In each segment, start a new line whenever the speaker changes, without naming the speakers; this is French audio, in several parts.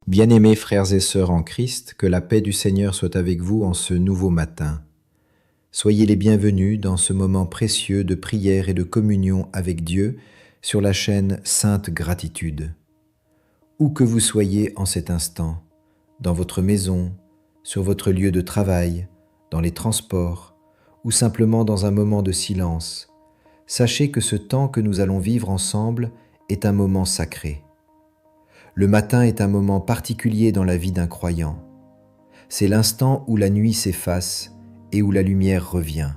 Bien-aimés frères et sœurs en Christ, que la paix du Seigneur soit avec vous en ce nouveau matin. Soyez les bienvenus dans ce moment précieux de prière et de communion avec Dieu sur la chaîne Sainte Gratitude. Où que vous soyez en cet instant, dans votre maison, sur votre lieu de travail, dans les transports, ou simplement dans un moment de silence, sachez que ce temps que nous allons vivre ensemble est un moment sacré. Le matin est un moment particulier dans la vie d'un croyant. C'est l'instant où la nuit s'efface et où la lumière revient.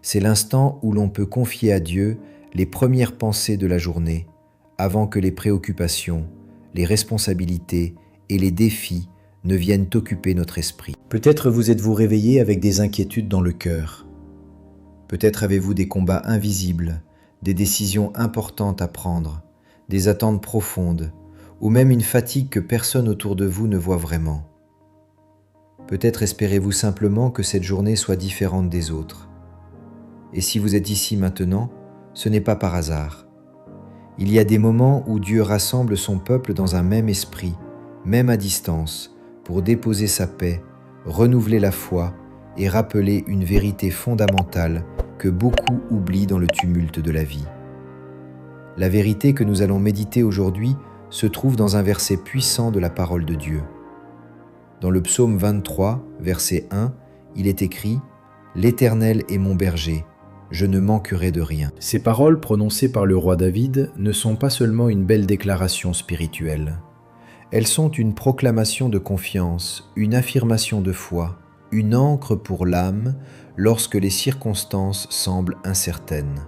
C'est l'instant où l'on peut confier à Dieu les premières pensées de la journée, avant que les préoccupations, les responsabilités et les défis ne viennent occuper notre esprit. Peut-être vous êtes-vous réveillé avec des inquiétudes dans le cœur. Peut-être avez-vous des combats invisibles, des décisions importantes à prendre, des attentes profondes, ou même une fatigue que personne autour de vous ne voit vraiment. Peut-être espérez-vous simplement que cette journée soit différente des autres. Et si vous êtes ici maintenant, ce n'est pas par hasard. Il y a des moments où Dieu rassemble son peuple dans un même esprit, même à distance, pour déposer sa paix, renouveler la foi et rappeler une vérité fondamentale que beaucoup oublient dans le tumulte de la vie. La vérité que nous allons méditer aujourd'hui se trouve dans un verset puissant de la parole de Dieu. Dans le psaume 23, verset 1, il est écrit « L'Éternel est mon berger, je ne manquerai de rien ». Ces paroles prononcées par le roi David ne sont pas seulement une belle déclaration spirituelle. Elles sont une proclamation de confiance, une affirmation de foi, une ancre pour l'âme lorsque les circonstances semblent incertaines.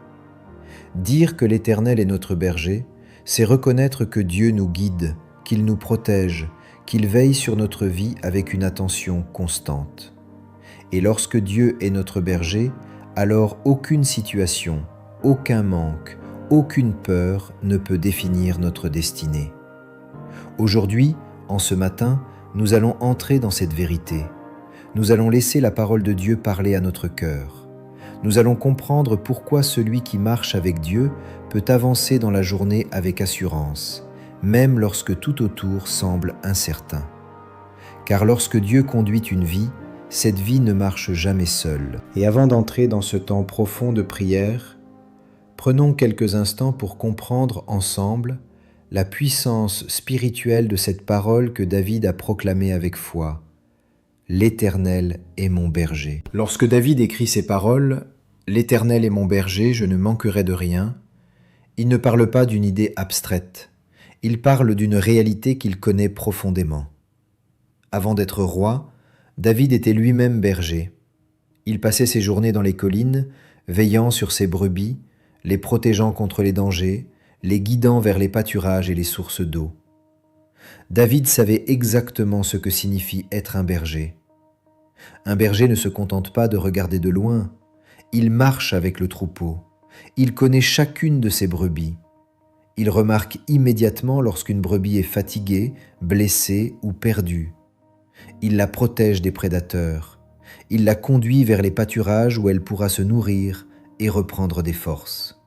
Dire que l'Éternel est notre berger, c'est reconnaître que Dieu nous guide, qu'il nous protège, qu'il veille sur notre vie avec une attention constante. Et lorsque Dieu est notre berger, alors aucune situation, aucun manque, aucune peur ne peut définir notre destinée. Aujourd'hui, en ce matin, nous allons entrer dans cette vérité. Nous allons laisser la parole de Dieu parler à notre cœur. Nous allons comprendre pourquoi celui qui marche avec Dieu peut avancer dans la journée avec assurance, même lorsque tout autour semble incertain. Car lorsque Dieu conduit une vie, cette vie ne marche jamais seule. Et avant d'entrer dans ce temps profond de prière, prenons quelques instants pour comprendre ensemble la puissance spirituelle de cette parole que David a proclamée avec foi. « L'Éternel est mon berger ». Lorsque David écrit ces paroles, « L'Éternel est mon berger, je ne manquerai de rien », il ne parle pas d'une idée abstraite, il parle d'une réalité qu'il connaît profondément. Avant d'être roi, David était lui-même berger. Il passait ses journées dans les collines, veillant sur ses brebis, les protégeant contre les dangers, les guidant vers les pâturages et les sources d'eau. David savait exactement ce que signifie être un berger. Un berger ne se contente pas de regarder de loin, il marche avec le troupeau, il connaît chacune de ses brebis. Il remarque immédiatement lorsqu'une brebis est fatiguée, blessée ou perdue. Il la protège des prédateurs, il la conduit vers les pâturages où elle pourra se nourrir et reprendre des forces.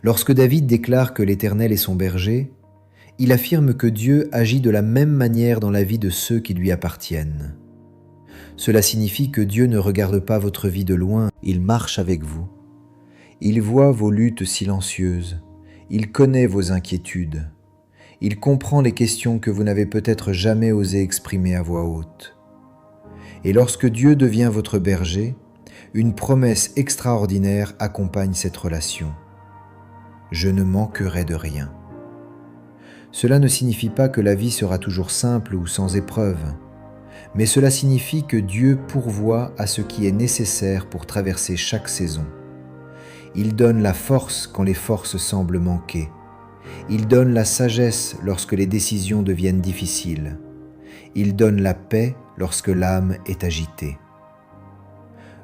Lorsque David déclare que l'Éternel est son berger, il affirme que Dieu agit de la même manière dans la vie de ceux qui lui appartiennent. Cela signifie que Dieu ne regarde pas votre vie de loin, il marche avec vous. Il voit vos luttes silencieuses, il connaît vos inquiétudes, il comprend les questions que vous n'avez peut-être jamais osé exprimer à voix haute. Et lorsque Dieu devient votre berger, une promesse extraordinaire accompagne cette relation. Je ne manquerai de rien. Cela ne signifie pas que la vie sera toujours simple ou sans épreuve, mais cela signifie que Dieu pourvoit à ce qui est nécessaire pour traverser chaque saison. Il donne la force quand les forces semblent manquer. Il donne la sagesse lorsque les décisions deviennent difficiles. Il donne la paix lorsque l'âme est agitée.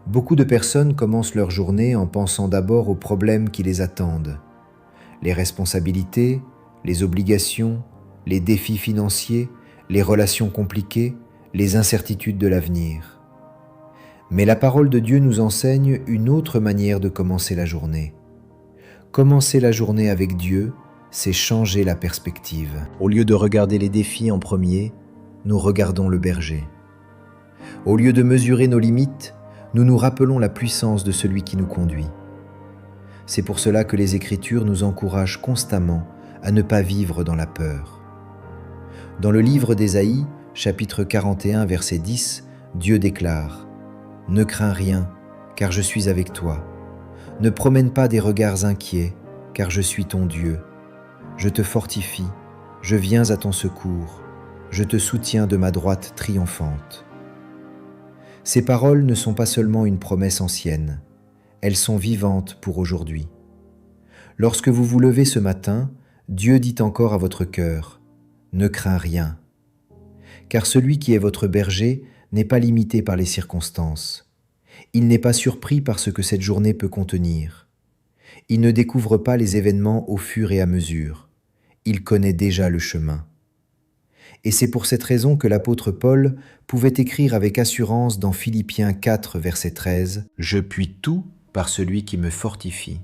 Beaucoup de personnes commencent leur journée en pensant d'abord aux problèmes qui les attendent. Les responsabilités, les obligations, les défis financiers, les relations compliquées, les incertitudes de l'avenir. Mais la parole de Dieu nous enseigne une autre manière de commencer la journée. Commencer la journée avec Dieu, c'est changer la perspective. Au lieu de regarder les défis en premier, nous regardons le berger. Au lieu de mesurer nos limites, nous nous rappelons la puissance de celui qui nous conduit. C'est pour cela que les Écritures nous encouragent constamment à ne pas vivre dans la peur. Dans le livre d'Ésaïe, chapitre 41, verset 10, Dieu déclare « Ne crains rien, car je suis avec toi. Ne promène pas des regards inquiets, car je suis ton Dieu. Je te fortifie, je viens à ton secours, je te soutiens de ma droite triomphante. » Ces paroles ne sont pas seulement une promesse ancienne, elles sont vivantes pour aujourd'hui. Lorsque vous vous levez ce matin, Dieu dit encore à votre cœur « Ne crains rien ». Car celui qui est votre berger n'est pas limité par les circonstances. Il n'est pas surpris par ce que cette journée peut contenir. Il ne découvre pas les événements au fur et à mesure. Il connaît déjà le chemin. Et c'est pour cette raison que l'apôtre Paul pouvait écrire avec assurance dans Philippiens 4, verset 13 « Je puis tout par celui qui me fortifie ».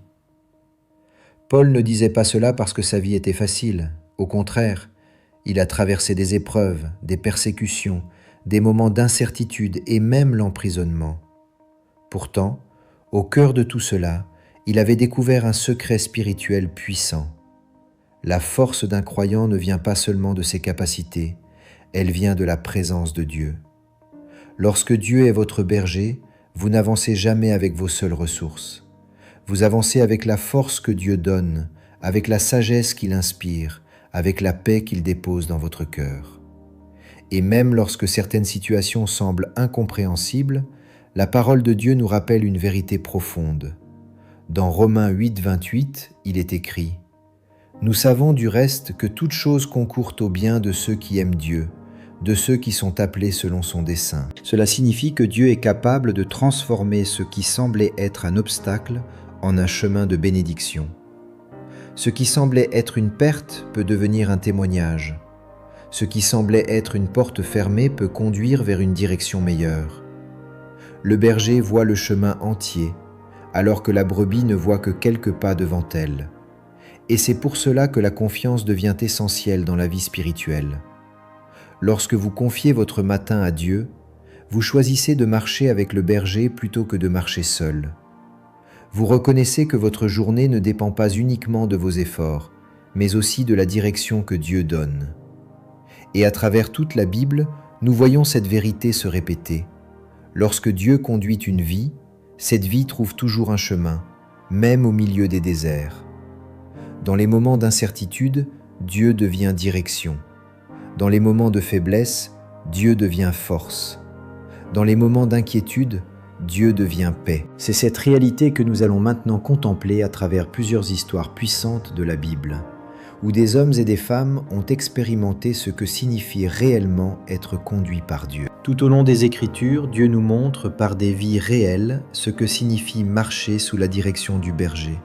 Paul ne disait pas cela parce que sa vie était facile. Au contraire, il a traversé des épreuves, des persécutions, des moments d'incertitude et même l'emprisonnement. Pourtant, au cœur de tout cela, il avait découvert un secret spirituel puissant. La force d'un croyant ne vient pas seulement de ses capacités, elle vient de la présence de Dieu. Lorsque Dieu est votre berger, vous n'avancez jamais avec vos seules ressources. Vous avancez avec la force que Dieu donne, avec la sagesse qu'il inspire, avec la paix qu'il dépose dans votre cœur. Et même lorsque certaines situations semblent incompréhensibles, la parole de Dieu nous rappelle une vérité profonde. Dans Romains 8, 28, il est écrit « Nous savons du reste que toute chose concourt au bien de ceux qui aiment Dieu, de ceux qui sont appelés selon son dessein. » Cela signifie que Dieu est capable de transformer ce qui semblait être un obstacle en un chemin de bénédiction. Ce qui semblait être une perte peut devenir un témoignage. Ce qui semblait être une porte fermée peut conduire vers une direction meilleure. Le berger voit le chemin entier, alors que la brebis ne voit que quelques pas devant elle. Et c'est pour cela que la confiance devient essentielle dans la vie spirituelle. Lorsque vous confiez votre matin à Dieu, vous choisissez de marcher avec le berger plutôt que de marcher seul. Vous reconnaissez que votre journée ne dépend pas uniquement de vos efforts, mais aussi de la direction que Dieu donne. Et à travers toute la Bible, nous voyons cette vérité se répéter. Lorsque Dieu conduit une vie, cette vie trouve toujours un chemin, même au milieu des déserts. Dans les moments d'incertitude, Dieu devient direction. Dans les moments de faiblesse, Dieu devient force. Dans les moments d'inquiétude, Dieu devient paix. C'est cette réalité que nous allons maintenant contempler à travers plusieurs histoires puissantes de la Bible, où des hommes et des femmes ont expérimenté ce que signifie réellement être conduit par Dieu. Tout au long des Écritures, Dieu nous montre par des vies réelles ce que signifie marcher sous la direction du berger.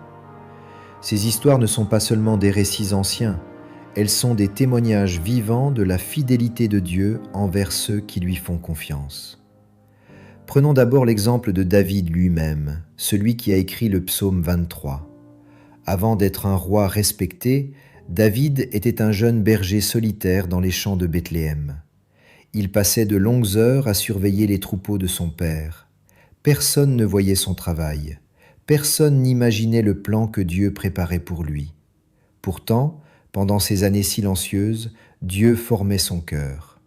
Ces histoires ne sont pas seulement des récits anciens, elles sont des témoignages vivants de la fidélité de Dieu envers ceux qui lui font confiance. Prenons d'abord l'exemple de David lui-même, celui qui a écrit le psaume 23. Avant d'être un roi respecté, David était un jeune berger solitaire dans les champs de Bethléem. Il passait de longues heures à surveiller les troupeaux de son père. Personne ne voyait son travail. Personne n'imaginait le plan que Dieu préparait pour lui. Pourtant, pendant ces années silencieuses, Dieu formait son cœur.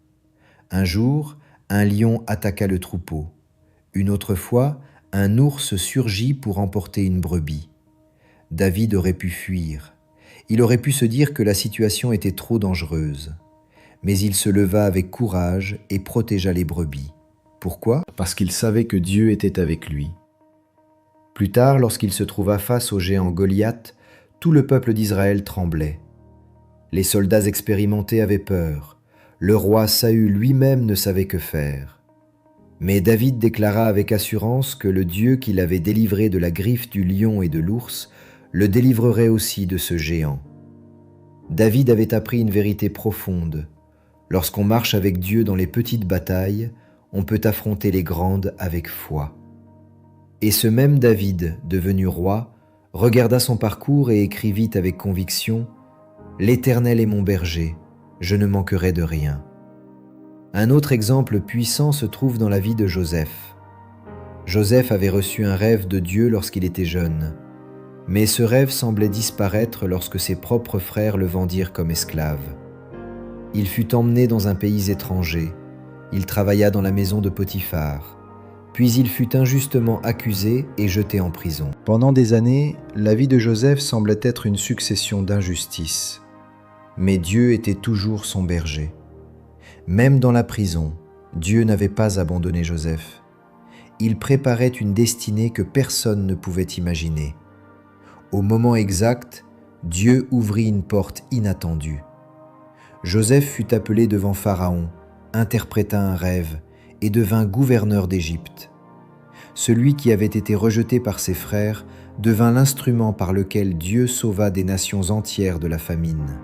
Un jour, un lion attaqua le troupeau. Une autre fois, un ours surgit pour emporter une brebis. David aurait pu fuir. Il aurait pu se dire que la situation était trop dangereuse. Mais il se leva avec courage et protégea les brebis. Pourquoi ? Parce qu'il savait que Dieu était avec lui. Plus tard, lorsqu'il se trouva face au géant Goliath, tout le peuple d'Israël tremblait. Les soldats expérimentés avaient peur. Le roi Saül lui-même ne savait que faire. Mais David déclara avec assurance que le Dieu qui l'avait délivré de la griffe du lion et de l'ours le délivrerait aussi de ce géant. David avait appris une vérité profonde. Lorsqu'on marche avec Dieu dans les petites batailles, on peut affronter les grandes avec foi. Et ce même David, devenu roi, regarda son parcours et écrivit avec conviction « L'Éternel est mon berger, je ne manquerai de rien. Un autre exemple puissant se trouve dans la vie de Joseph. Joseph avait reçu un rêve de Dieu lorsqu'il était jeune, mais ce rêve semblait disparaître lorsque ses propres frères le vendirent comme esclave. Il fut emmené dans un pays étranger, il travailla dans la maison de Potiphar, puis il fut injustement accusé et jeté en prison. Pendant des années, la vie de Joseph semblait être une succession d'injustices. Mais Dieu était toujours son berger. Même dans la prison, Dieu n'avait pas abandonné Joseph. Il préparait une destinée que personne ne pouvait imaginer. Au moment exact, Dieu ouvrit une porte inattendue. Joseph fut appelé devant Pharaon, interpréta un rêve et devint gouverneur d'Égypte. Celui qui avait été rejeté par ses frères devint l'instrument par lequel Dieu sauva des nations entières de la famine.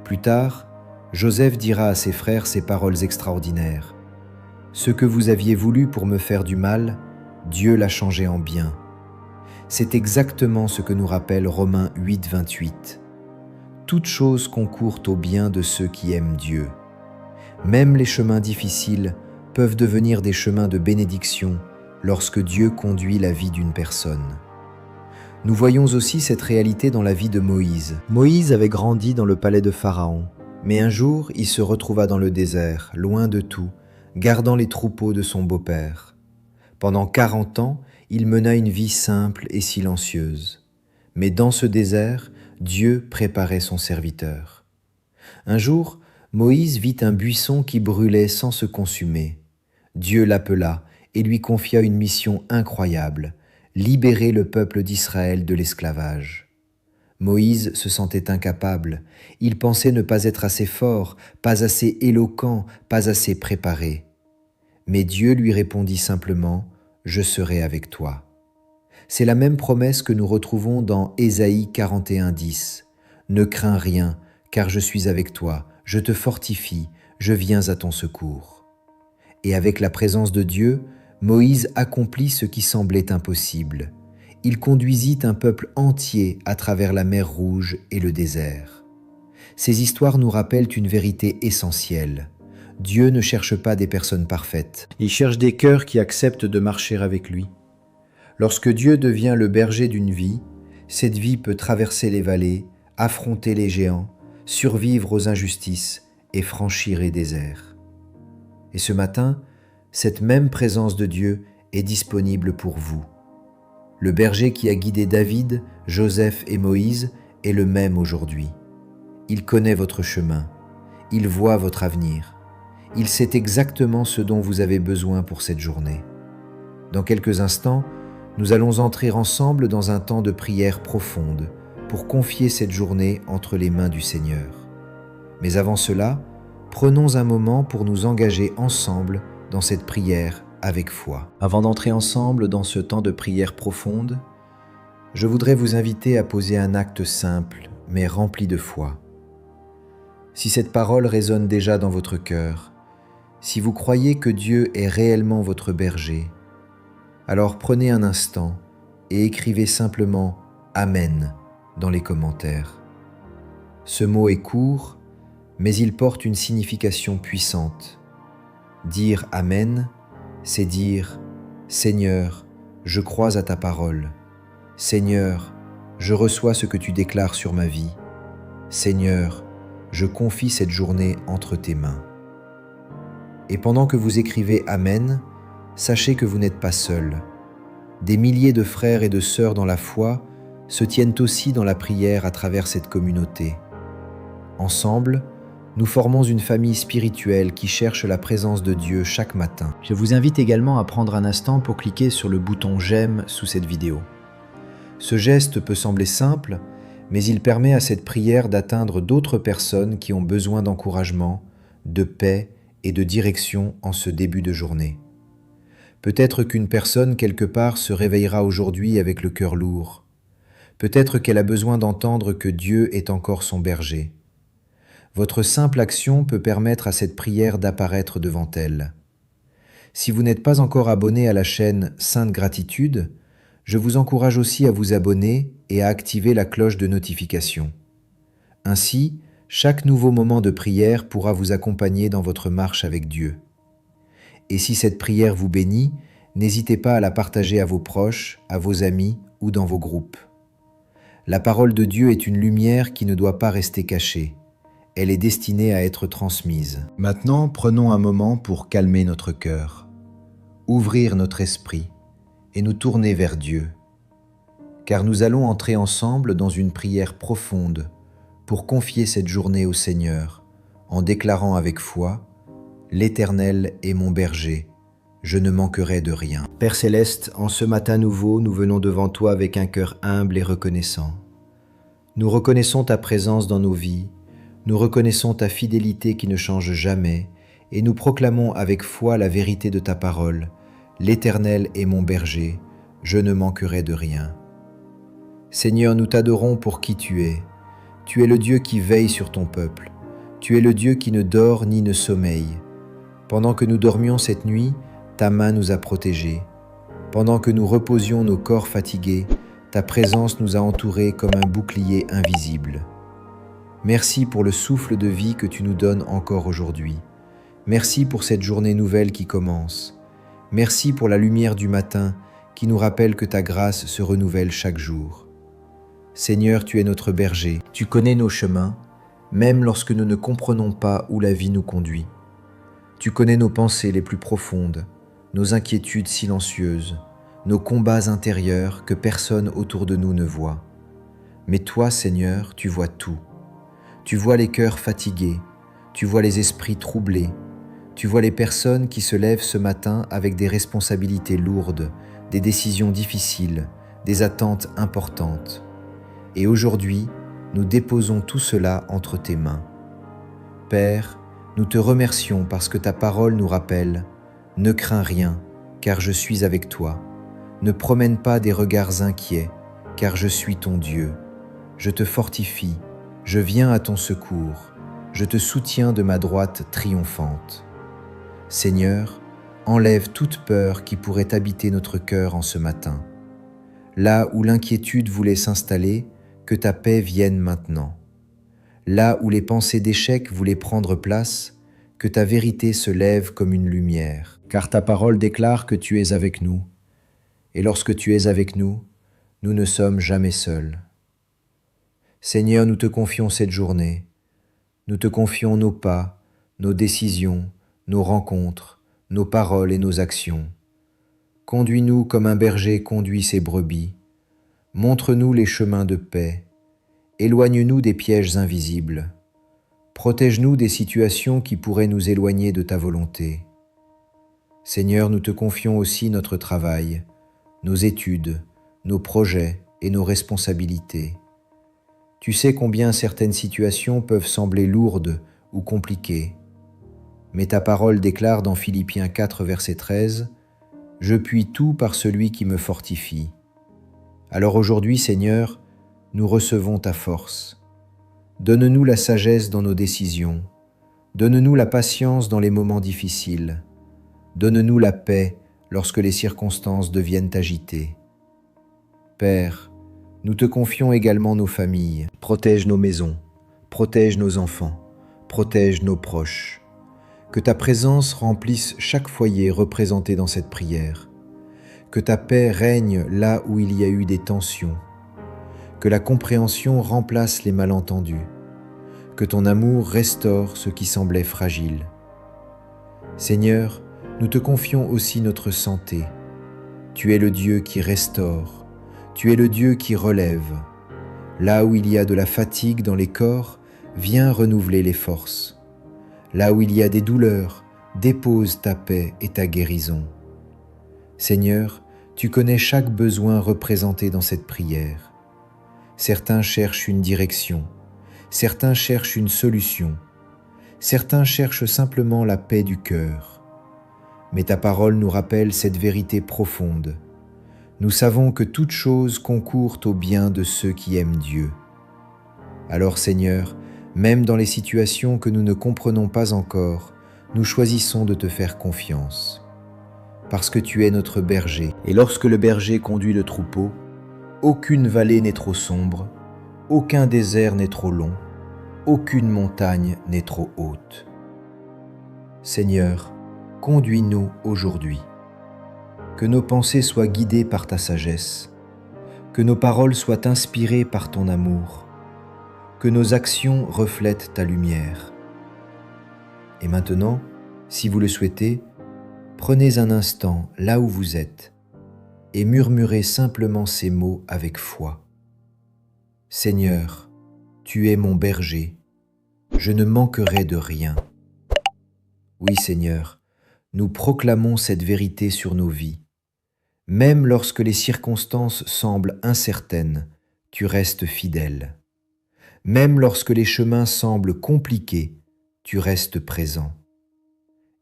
Plus tard, Joseph dira à ses frères ces paroles extraordinaires. « Ce que vous aviez voulu pour me faire du mal, Dieu l'a changé en bien. » C'est exactement ce que nous rappelle Romains 8, 28. « Toutes choses concourent au bien de ceux qui aiment Dieu. » Même les chemins difficiles peuvent devenir des chemins de bénédiction lorsque Dieu conduit la vie d'une personne. Nous voyons aussi cette réalité dans la vie de Moïse. Moïse avait grandi dans le palais de Pharaon, mais un jour il se retrouva dans le désert, loin de tout, gardant les troupeaux de son beau-père. Pendant 40 ans, il mena une vie simple et silencieuse. Mais dans ce désert, Dieu préparait son serviteur. Un jour, Moïse vit un buisson qui brûlait sans se consumer. Dieu l'appela et lui confia une mission incroyable, libérer le peuple d'Israël de l'esclavage. Moïse se sentait incapable, il pensait ne pas être assez fort, pas assez éloquent, pas assez préparé. Mais Dieu lui répondit simplement « Je serai avec toi ». C'est la même promesse que nous retrouvons dans Ésaïe 41:10. « Ne crains rien, car je suis avec toi, je te fortifie, je viens à ton secours. » Et avec la présence de Dieu, Moïse accomplit ce qui semblait impossible. Il conduisit un peuple entier à travers la mer Rouge et le désert. Ces histoires nous rappellent une vérité essentielle. Dieu ne cherche pas des personnes parfaites. Il cherche des cœurs qui acceptent de marcher avec lui. Lorsque Dieu devient le berger d'une vie, cette vie peut traverser les vallées, affronter les géants, survivre aux injustices et franchir les déserts. Et ce matin, cette même présence de Dieu est disponible pour vous. Le berger qui a guidé David, Joseph et Moïse est le même aujourd'hui. Il connaît votre chemin, il voit votre avenir, il sait exactement ce dont vous avez besoin pour cette journée. Dans quelques instants, nous allons entrer ensemble dans un temps de prière profonde pour confier cette journée entre les mains du Seigneur. Mais avant cela, prenons un moment pour nous engager ensemble dans cette prière avec foi. Avant d'entrer ensemble dans ce temps de prière profonde, je voudrais vous inviter à poser un acte simple mais rempli de foi. Si cette parole résonne déjà dans votre cœur, si vous croyez que Dieu est réellement votre berger, alors prenez un instant et écrivez simplement « Amen » dans les commentaires. Ce mot est court, mais il porte une signification puissante. Dire « Amen », c'est dire « Seigneur, je crois à ta parole. Seigneur, je reçois ce que tu déclares sur ma vie. Seigneur, je confie cette journée entre tes mains. » Et pendant que vous écrivez « Amen », sachez que vous n'êtes pas seul. Des milliers de frères et de sœurs dans la foi se tiennent aussi dans la prière à travers cette communauté. Ensemble, nous formons une famille spirituelle qui cherche la présence de Dieu chaque matin. Je vous invite également à prendre un instant pour cliquer sur le bouton « J'aime » sous cette vidéo. Ce geste peut sembler simple, mais il permet à cette prière d'atteindre d'autres personnes qui ont besoin d'encouragement, de paix et de direction en ce début de journée. Peut-être qu'une personne quelque part se réveillera aujourd'hui avec le cœur lourd. Peut-être qu'elle a besoin d'entendre que Dieu est encore son berger. Votre simple action peut permettre à cette prière d'apparaître devant elle. Si vous n'êtes pas encore abonné à la chaîne Sainte Gratitude, je vous encourage aussi à vous abonner et à activer la cloche de notification. Ainsi, chaque nouveau moment de prière pourra vous accompagner dans votre marche avec Dieu. Et si cette prière vous bénit, n'hésitez pas à la partager à vos proches, à vos amis ou dans vos groupes. La parole de Dieu est une lumière qui ne doit pas rester cachée. Elle est destinée à être transmise. Maintenant, prenons un moment pour calmer notre cœur, ouvrir notre esprit et nous tourner vers Dieu. Car nous allons entrer ensemble dans une prière profonde pour confier cette journée au Seigneur en déclarant avec foi « L'Éternel est mon berger, je ne manquerai de rien. » Père Céleste, en ce matin nouveau, nous venons devant toi avec un cœur humble et reconnaissant. Nous reconnaissons ta présence dans nos vies, nous reconnaissons ta fidélité qui ne change jamais, et nous proclamons avec foi la vérité de ta parole. L'Éternel est mon berger, je ne manquerai de rien. Seigneur, nous t'adorons pour qui tu es. Tu es le Dieu qui veille sur ton peuple. Tu es le Dieu qui ne dort ni ne sommeille. Pendant que nous dormions cette nuit, ta main nous a protégés. Pendant que nous reposions nos corps fatigués, ta présence nous a entourés comme un bouclier invisible. Merci pour le souffle de vie que tu nous donnes encore aujourd'hui. Merci pour cette journée nouvelle qui commence. Merci pour la lumière du matin qui nous rappelle que ta grâce se renouvelle chaque jour. Seigneur, tu es notre berger. Tu connais nos chemins, même lorsque nous ne comprenons pas où la vie nous conduit. Tu connais nos pensées les plus profondes, nos inquiétudes silencieuses, nos combats intérieurs que personne autour de nous ne voit. Mais toi, Seigneur, tu vois tout. Tu vois les cœurs fatigués, tu vois les esprits troublés, tu vois les personnes qui se lèvent ce matin avec des responsabilités lourdes, des décisions difficiles, des attentes importantes. Et aujourd'hui, nous déposons tout cela entre tes mains. Père, nous te remercions parce que ta parole nous rappelle « Ne crains rien, car je suis avec toi. Ne promène pas des regards inquiets, car je suis ton Dieu. Je te fortifie, je viens à ton secours, je te soutiens de ma droite triomphante. » Seigneur, enlève toute peur qui pourrait habiter notre cœur en ce matin. Là où l'inquiétude voulait s'installer, que ta paix vienne maintenant. Là où les pensées d'échec voulaient prendre place, que ta vérité se lève comme une lumière. Car ta parole déclare que tu es avec nous. Et lorsque tu es avec nous, nous ne sommes jamais seuls. Seigneur, nous te confions cette journée. Nous te confions nos pas, nos décisions, nos rencontres, nos paroles et nos actions. Conduis-nous comme un berger conduit ses brebis. Montre-nous les chemins de paix. Éloigne-nous des pièges invisibles. Protège-nous des situations qui pourraient nous éloigner de ta volonté. Seigneur, nous te confions aussi notre travail, nos études, nos projets et nos responsabilités. Tu sais combien certaines situations peuvent sembler lourdes ou compliquées. Mais ta parole déclare dans Philippiens 4, verset 13, « Je puis tout par celui qui me fortifie. » Alors aujourd'hui, Seigneur, nous recevons ta force. Donne-nous la sagesse dans nos décisions. Donne-nous la patience dans les moments difficiles. Donne-nous la paix lorsque les circonstances deviennent agitées. Père, nous te confions également nos familles. Protège nos maisons, protège nos enfants, protège nos proches. Que ta présence remplisse chaque foyer représenté dans cette prière. Que ta paix règne là où il y a eu des tensions. Que la compréhension remplace les malentendus. Que ton amour restaure ce qui semblait fragile. Seigneur, nous te confions aussi notre santé. Tu es le Dieu qui restaure. Tu es le Dieu qui relève. Là où il y a de la fatigue dans les corps, viens renouveler les forces. Là où il y a des douleurs, dépose ta paix et ta guérison. Seigneur, tu connais chaque besoin représenté dans cette prière. Certains cherchent une direction, certains cherchent une solution, certains cherchent simplement la paix du cœur. Mais ta parole nous rappelle cette vérité profonde. Nous savons que toute chose concourt au bien de ceux qui aiment Dieu. Alors Seigneur, même dans les situations que nous ne comprenons pas encore, nous choisissons de te faire confiance. Parce que tu es notre berger. Et lorsque le berger conduit le troupeau, aucune vallée n'est trop sombre, aucun désert n'est trop long, aucune montagne n'est trop haute. Seigneur, conduis-nous aujourd'hui. Que nos pensées soient guidées par ta sagesse, que nos paroles soient inspirées par ton amour, que nos actions reflètent ta lumière. Et maintenant, si vous le souhaitez, prenez un instant là où vous êtes et murmurez simplement ces mots avec foi. Seigneur, tu es mon berger, je ne manquerai de rien. Oui, Seigneur, nous proclamons cette vérité sur nos vies. Même lorsque les circonstances semblent incertaines, tu restes fidèle. Même lorsque les chemins semblent compliqués, tu restes présent.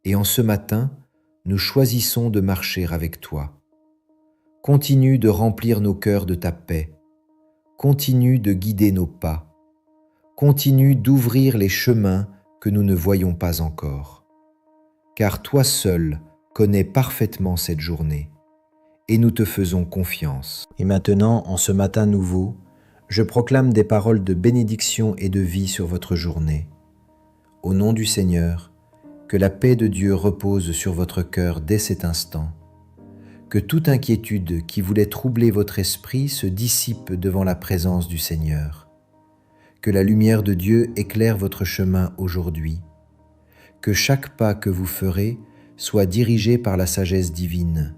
Et en ce matin, nous choisissons de marcher avec toi. Continue de remplir nos cœurs de ta paix. Continue de guider nos pas. Continue d'ouvrir les chemins que nous ne voyons pas encore. Car toi seul connais parfaitement cette journée. Et nous te faisons confiance. Et maintenant, en ce matin nouveau, je proclame des paroles de bénédiction et de vie sur votre journée. Au nom du Seigneur, que la paix de Dieu repose sur votre cœur dès cet instant. Que toute inquiétude qui voulait troubler votre esprit se dissipe devant la présence du Seigneur. Que la lumière de Dieu éclaire votre chemin aujourd'hui. Que chaque pas que vous ferez soit dirigé par la sagesse divine.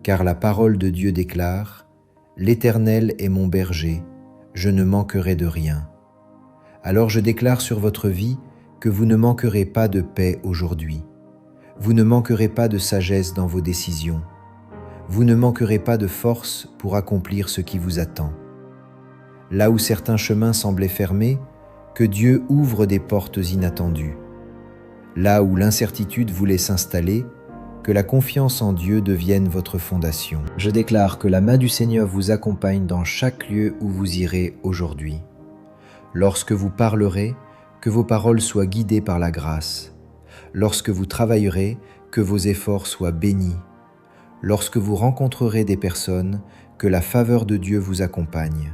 Car la parole de Dieu déclare « L'Éternel est mon berger, je ne manquerai de rien ». Alors je déclare sur votre vie que vous ne manquerez pas de paix aujourd'hui. Vous ne manquerez pas de sagesse dans vos décisions. Vous ne manquerez pas de force pour accomplir ce qui vous attend. Là où certains chemins semblaient fermés, que Dieu ouvre des portes inattendues. Là où l'incertitude voulait s'installer, que la confiance en Dieu devienne votre fondation. Je déclare que la main du Seigneur vous accompagne dans chaque lieu où vous irez aujourd'hui. Lorsque vous parlerez, que vos paroles soient guidées par la grâce. Lorsque vous travaillerez, que vos efforts soient bénis. Lorsque vous rencontrerez des personnes, que la faveur de Dieu vous accompagne.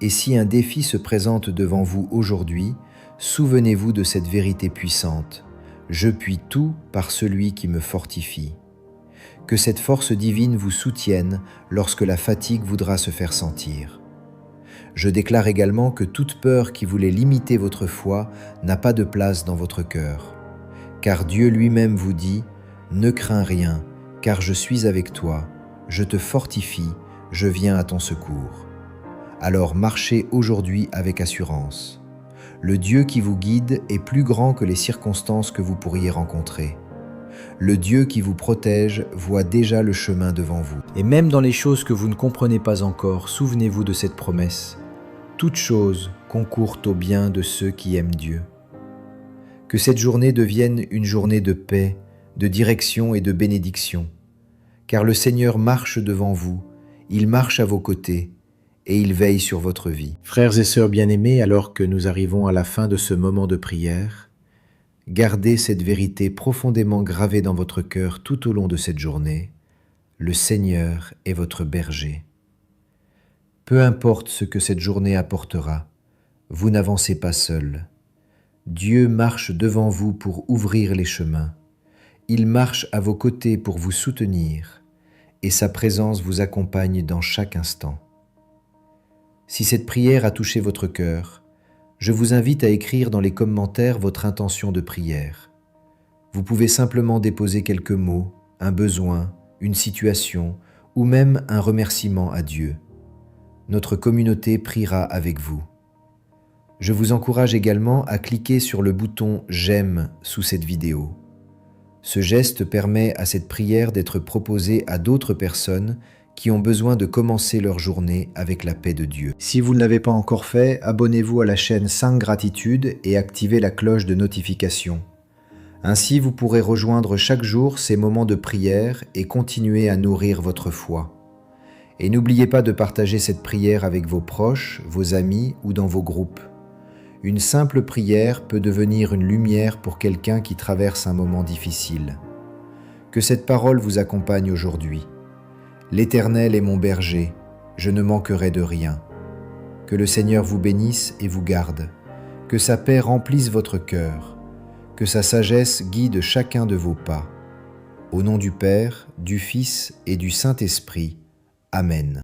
Et si un défi se présente devant vous aujourd'hui, souvenez-vous de cette vérité puissante. Je puis tout par celui qui me fortifie. Que cette force divine vous soutienne lorsque la fatigue voudra se faire sentir. Je déclare également que toute peur qui voulait limiter votre foi n'a pas de place dans votre cœur. Car Dieu lui-même vous dit « Ne crains rien, car je suis avec toi, je te fortifie, je viens à ton secours. » Alors marchez aujourd'hui avec assurance. Le Dieu qui vous guide est plus grand que les circonstances que vous pourriez rencontrer. Le Dieu qui vous protège voit déjà le chemin devant vous. Et même dans les choses que vous ne comprenez pas encore, souvenez-vous de cette promesse. Toutes choses concourent au bien de ceux qui aiment Dieu. Que cette journée devienne une journée de paix, de direction et de bénédiction. Car le Seigneur marche devant vous, il marche à vos côtés, et il veille sur votre vie. Frères et sœurs bien-aimés, alors que nous arrivons à la fin de ce moment de prière, gardez cette vérité profondément gravée dans votre cœur tout au long de cette journée. Le Seigneur est votre berger. Peu importe ce que cette journée apportera, vous n'avancez pas seul. Dieu marche devant vous pour ouvrir les chemins. Il marche à vos côtés pour vous soutenir, et sa présence vous accompagne dans chaque instant. Si cette prière a touché votre cœur, je vous invite à écrire dans les commentaires votre intention de prière. Vous pouvez simplement déposer quelques mots, un besoin, une situation ou même un remerciement à Dieu. Notre communauté priera avec vous. Je vous encourage également à cliquer sur le bouton « J'aime » sous cette vidéo. Ce geste permet à cette prière d'être proposée à d'autres personnes qui ont besoin de commencer leur journée avec la paix de Dieu. Si vous ne l'avez pas encore fait, abonnez-vous à la chaîne 5 Gratitude et activez la cloche de notification. Ainsi, vous pourrez rejoindre chaque jour ces moments de prière et continuer à nourrir votre foi. Et n'oubliez pas de partager cette prière avec vos proches, vos amis ou dans vos groupes. Une simple prière peut devenir une lumière pour quelqu'un qui traverse un moment difficile. Que cette parole vous accompagne aujourd'hui. L'Éternel est mon berger, je ne manquerai de rien. Que le Seigneur vous bénisse et vous garde. que sa paix remplisse votre cœur, que sa sagesse guide chacun de vos pas. Au nom du Père, du Fils et du Saint-Esprit. Amen.